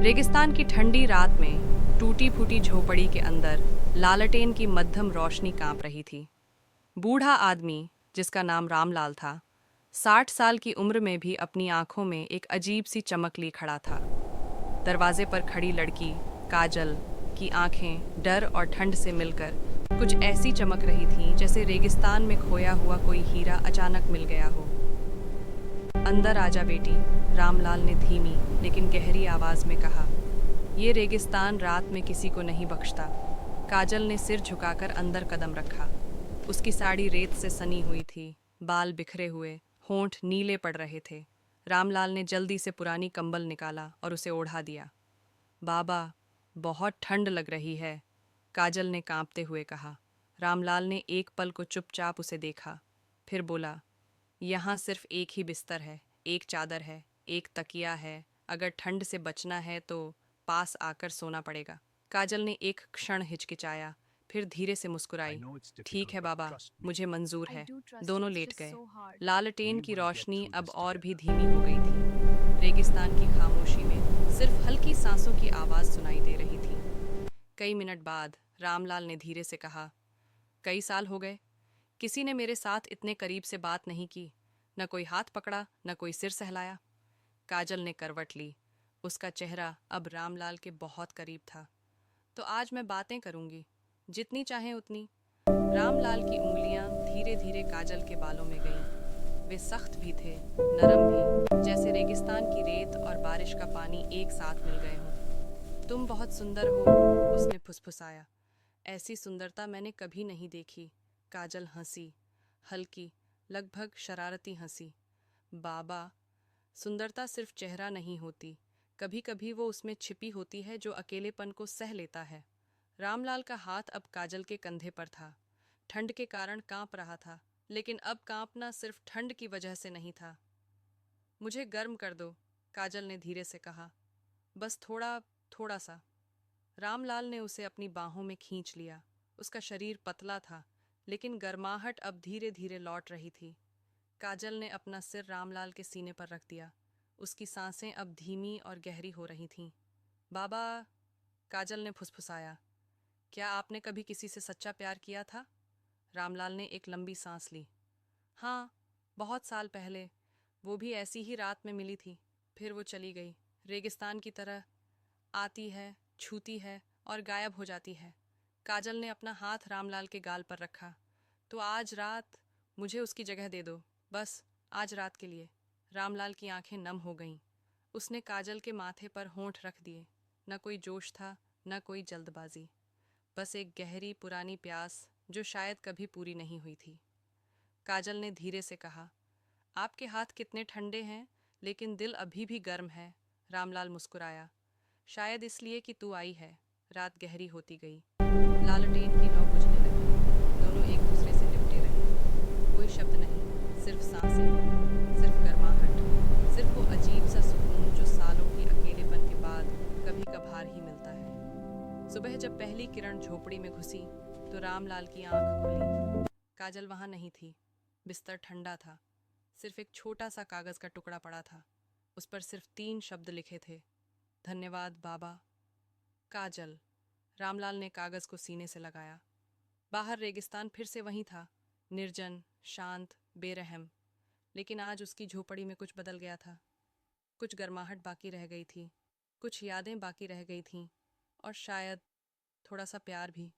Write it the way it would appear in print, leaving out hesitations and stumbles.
रेगिस्तान की ठंडी रात में टूटी फूटी झोपड़ी के अंदर लालटेन की मध्यम रोशनी कांप रही थी। बूढ़ा आदमी, जिसका नाम रामलाल था, 60 साल की उम्र में भी अपनी आंखों में एक अजीब सी चमक लिए खड़ा था। दरवाजे पर खड़ी लड़की काजल की आंखें डर और ठंड से मिलकर कुछ ऐसी चमक रही थीं जैसे रेगिस्तान में खोया हुआ कोई हीरा अचानक मिल गया हो। अंदर आजा बेटी, रामलाल ने धीमी लेकिन गहरी आवाज में कहा। ये रेगिस्तान रात में किसी को नहीं बख्शता। काजल ने सिर झुकाकर अंदर कदम रखा। उसकी साड़ी रेत से सनी हुई थी, बाल बिखरे हुए, होंठ नीले पड़ रहे थे। रामलाल ने जल्दी से पुरानी कंबल निकाला और उसे ओढ़ा दिया। बाबा, बहुत ठंड लग रही है, काजल ने कांपते हुए कहा। रामलाल ने एक पल को चुपचाप उसे देखा, फिर बोला, यहाँ सिर्फ एक ही बिस्तर है, एक चादर है, एक तकिया है। अगर ठंड से बचना है तो पास आकर सोना पड़ेगा। काजल ने एक क्षण हिचकिचाया, फिर धीरे से मुस्कुराई। ठीक है बाबा, मुझे मंजूर है। दोनों लेट गए। लालटेन की रोशनी अब और भी धीमी हो गई थी। रेगिस्तान की खामोशी में सिर्फ हल्की सांसों की आवाज सुनाई दे रही थी। कई मिनट बाद रामलाल ने धीरे से कहा, कई साल हो गए, किसी ने मेरे साथ इतने करीब से बात नहीं की। न कोई हाथ पकड़ा, न कोई सिर सहलाया। काजल ने करवट ली। उसका चेहरा अब रामलाल के बहुत करीब था। तो आज मैं बातें करूंगी, जितनी चाहें उतनी। रामलाल की उंगलियां धीरे धीरे काजल के बालों में गईं। वे सख्त भी थे, नरम भी, जैसे रेगिस्तान की रेत और बारिश का पानी एक साथ मिल गए हों। तुम बहुत सुंदर हो, उसने फुसफुसाया। ऐसी सुंदरता मैंने कभी नहीं देखी। काजल हंसी, हल्की, लगभग शरारती हंसी। बाबा, सुंदरता सिर्फ चेहरा नहीं होती, कभी कभी वो उसमें छिपी होती है जो अकेलेपन को सह लेता है। रामलाल का हाथ अब काजल के कंधे पर था। ठंड के कारण कांप रहा था, लेकिन अब कांपना सिर्फ ठंड की वजह से नहीं था। मुझे गर्म कर दो, काजल ने धीरे से कहा। बस थोड़ा, थोड़ा सा। रामलाल ने उसे अपनी बाहों में खींच लिया। उसका शरीर पतला था, लेकिन गर्माहट अब धीरे धीरे लौट रही थी। काजल ने अपना सिर रामलाल के सीने पर रख दिया। उसकी सांसें अब धीमी और गहरी हो रही थीं। बाबा, काजल ने फुसफुसाया, क्या आपने कभी किसी से सच्चा प्यार किया था? रामलाल ने एक लंबी सांस ली। हाँ, बहुत साल पहले। वो भी ऐसी ही रात में मिली थी, फिर वो चली गई। रेगिस्तान की तरह आती है, छूती है और गायब हो जाती है। काजल ने अपना हाथ रामलाल के गाल पर रखा। तो आज रात मुझे उसकी जगह दे दो, बस आज रात के लिए। रामलाल की आंखें नम हो गईं। उसने काजल के माथे पर होंठ रख दिए। न कोई जोश था, न कोई जल्दबाजी, बस एक गहरी पुरानी प्यास जो शायद कभी पूरी नहीं हुई थी। काजल ने धीरे से कहा, आपके हाथ कितने ठंडे हैं, लेकिन दिल अभी भी गर्म है। रामलाल मुस्कुराया, शायद इसलिए कि तू आई है। रात गहरी होती गई। लालटेन की लौ बुझने लगी। दोनों एक दूसरे से लिपटे रहे। कोई शब्द नहीं, सिर्फ सांसें, सिर्फ गर्माहट, सिर्फ वो अजीब सा सुकून जो सालों की अकेलेपन के बाद कभी कभार ही मिलता है। सुबह जब पहली किरण झोपड़ी में घुसी तो रामलाल की आंख खुली। काजल वहां नहीं थी। बिस्तर ठंडा था। सिर्फ एक छोटा सा कागज का टुकड़ा पड़ा था। उस पर सिर्फ 3 शब्द लिखे थे, धन्यवाद बाबा। काजल। रामलाल ने कागज को सीने से लगाया। बाहर रेगिस्तान फिर से वहीं था, निर्जन, शांत, बेरहम। लेकिन आज उसकी झोपड़ी में कुछ बदल गया था। कुछ गर्माहट बाकी रह गई थी, कुछ यादें बाकी रह गई थीं, और शायद थोड़ा सा प्यार भी।